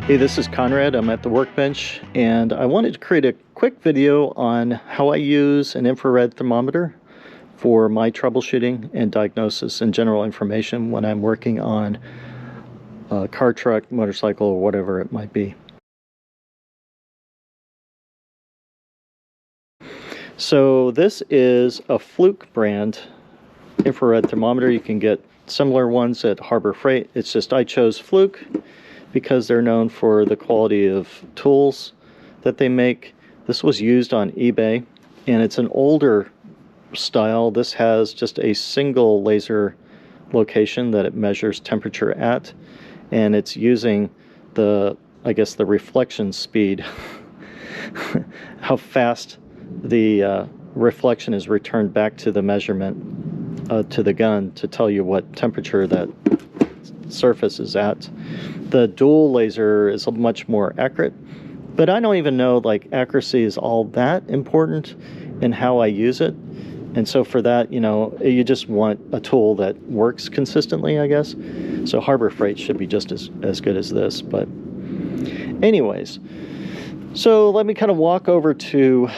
Hey, this is Conrad. I'm at the workbench, and I wanted to create a quick video on how I use an infrared thermometer for my troubleshooting and diagnosis and general information when I'm working on a car, truck, motorcycle, or whatever it might be. So this is a Fluke brand infrared thermometer. You can get similar ones at Harbor Freight. It's just I chose Fluke because they're known for the quality of tools that they make. This was used on eBay, and it's an older style. This has just a single laser location that it measures temperature at, and it's using the, I guess, the reflection speed, how fast the reflection is returned back to the measurement, to the gun, to tell you what temperature that surface is at. The dual laser is much more accurate, but I don't even know like accuracy is all that important in how I use it. And so for that, you just want a tool that works consistently, I guess. So Harbor Freight should be just as good as this. But anyways, so let me kind of walk over to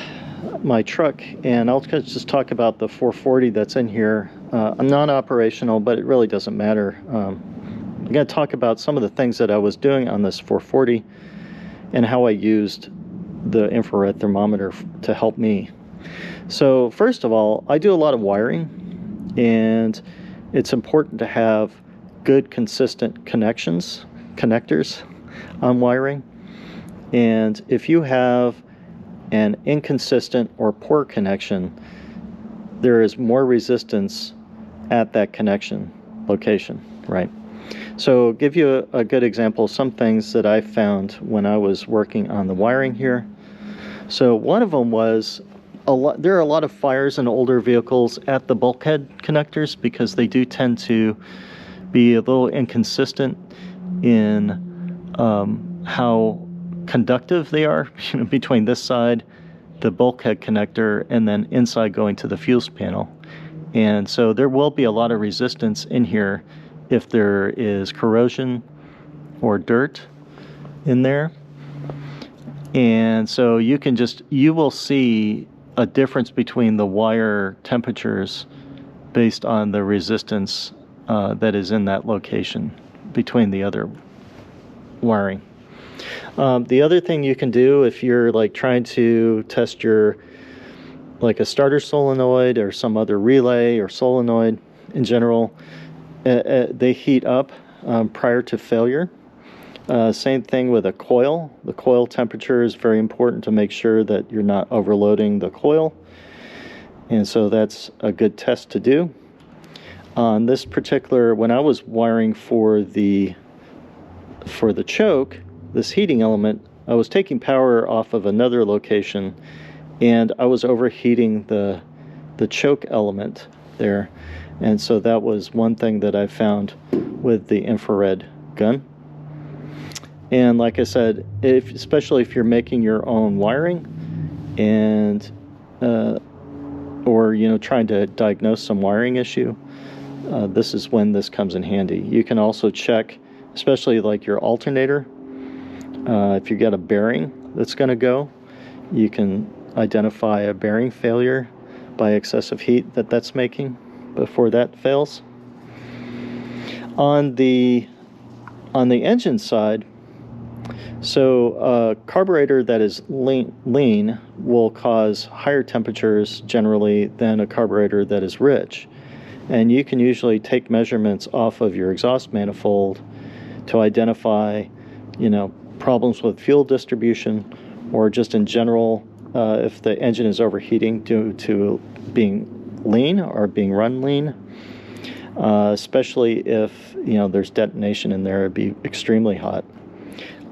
my truck, and I'll just talk about the 440 that's in here. I'm non-operational, but it really doesn't matter. I'm going to talk about some of the things that I was doing on this 440 and how I used the infrared thermometer to help me. So first of all, I do a lot of wiring, and it's important to have good, consistent connectors on wiring. And if you have an inconsistent or poor connection, there is more resistance at that connection location, right? So give you a good example, some things that I found when I was working on the wiring here. So one of them was there are a lot of fires in older vehicles at the bulkhead connectors because they do tend to be a little inconsistent in how conductive they are between this side, the bulkhead connector, and then inside going to the fuse panel. And so there will be a lot of resistance in here if there is corrosion or dirt in there. And so you will see a difference between the wire temperatures based on the resistance that is in that location between the other wiring. The other thing you can do if you're like trying to test your like a starter solenoid or some other relay or solenoid in general, they heat up prior to failure. Same thing with a coil. The coil temperature is very important to make sure that you're not overloading the coil. And so that's a good test to do. On this particular, when I was wiring for the choke, this heating element, I was taking power off of another location, and I was overheating the choke element there. And so that was one thing that I found with the infrared gun. And like I said, especially if you're making your own wiring and or trying to diagnose some wiring issue, this is when this comes in handy. You can also check, especially like your alternator, if you got a bearing that's going to go, you can identify a bearing failure by excessive heat that's making before that fails. On the engine side, so a carburetor that is lean will cause higher temperatures generally than a carburetor that is rich. And you can usually take measurements off of your exhaust manifold to identify, problems with fuel distribution, or just in general, if the engine is overheating due to being lean or being run lean. Especially if there's detonation in there, it'd be extremely hot.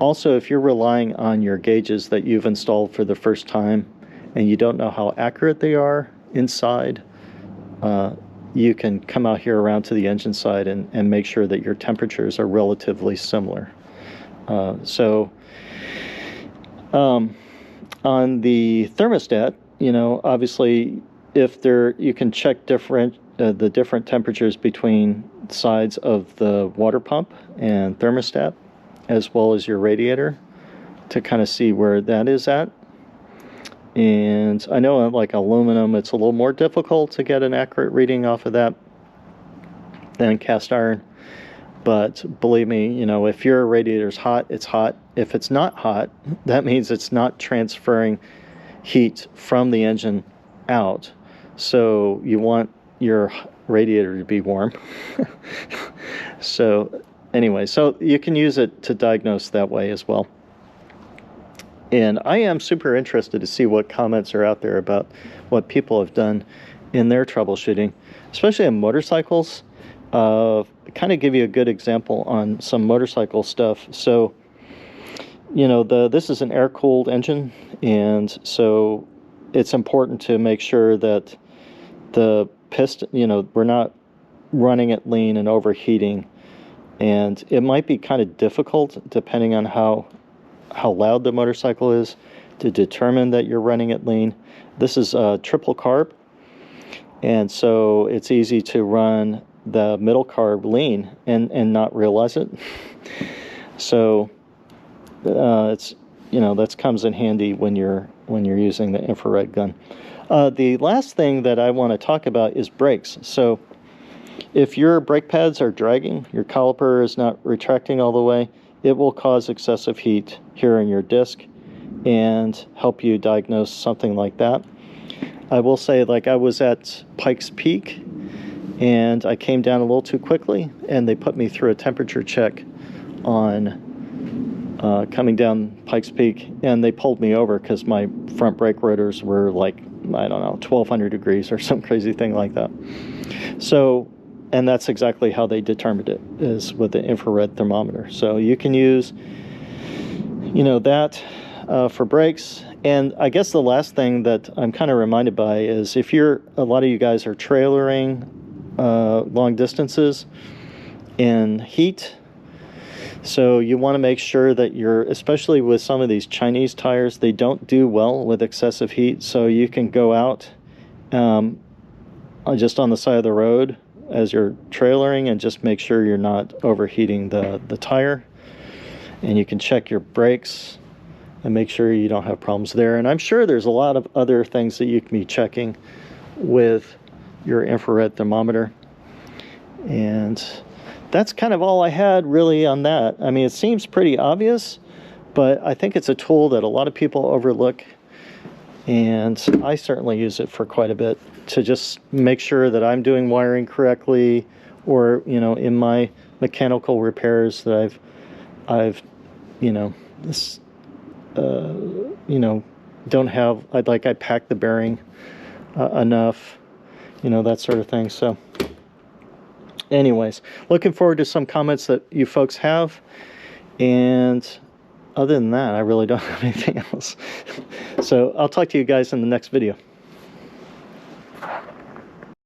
Also, if you're relying on your gauges that you've installed for the first time and you don't know how accurate they are inside, you can come out here around to the engine side and make sure that your temperatures are relatively similar. On the thermostat, obviously you can check the different temperatures between sides of the water pump and thermostat, as well as your radiator to kind of see where that is at. And I know like aluminum, it's a little more difficult to get an accurate reading off of that than cast iron. But believe me, you know, if your radiator's hot, it's hot. If it's not hot, that means it's not transferring heat from the engine out. So you want your radiator to be warm. So anyway, so you can use it to diagnose that way as well. And I am super interested to see what comments are out there about what people have done in their troubleshooting, especially on motorcycles. Kind of give you a good example on some motorcycle stuff. So, you know, this is an air-cooled engine, and so it's important to make sure that the piston, you know, we're not running it lean and overheating. And it might be kind of difficult, depending on how loud the motorcycle is, to determine that you're running it lean. This is triple carb, and so it's easy to run the middle carb lean and not realize it. So it's, you know, that comes in handy when you're using the infrared gun. The last thing that I want to talk about is brakes. So if your brake pads are dragging, your caliper is not retracting all the way, it will cause excessive heat here in your disc and help you diagnose something like that. I will say, like, I was at Pikes Peak and I came down a little too quickly, and they put me through a temperature check on coming down Pikes Peak, and they pulled me over because my front brake rotors were like, I don't know, 1200 degrees or some crazy thing like that. So, and that's exactly how they determined it, is with the infrared thermometer. So you can use, you know, that for brakes. And I guess the last thing that I'm kind of reminded by is, if a lot of you guys are trailering long distances in heat, so you want to make sure that especially with some of these Chinese tires, they don't do well with excessive heat. So you can go out just on the side of the road as you're trailering and just make sure you're not overheating the tire. And you can check your brakes and make sure you don't have problems there. And I'm sure there's a lot of other things that you can be checking with your infrared thermometer. And that's kind of all I had really on that. I mean, it seems pretty obvious, but I think it's a tool that a lot of people overlook, and I certainly use it for quite a bit to just make sure that I'm doing wiring correctly, or, you know, in my mechanical repairs that I've you know, this you know, don't have, I pack the bearing enough, you know, that sort of thing. So anyways, looking forward to some comments that you folks have. And other than that, I really don't have anything else. So I'll talk to you guys in the next video.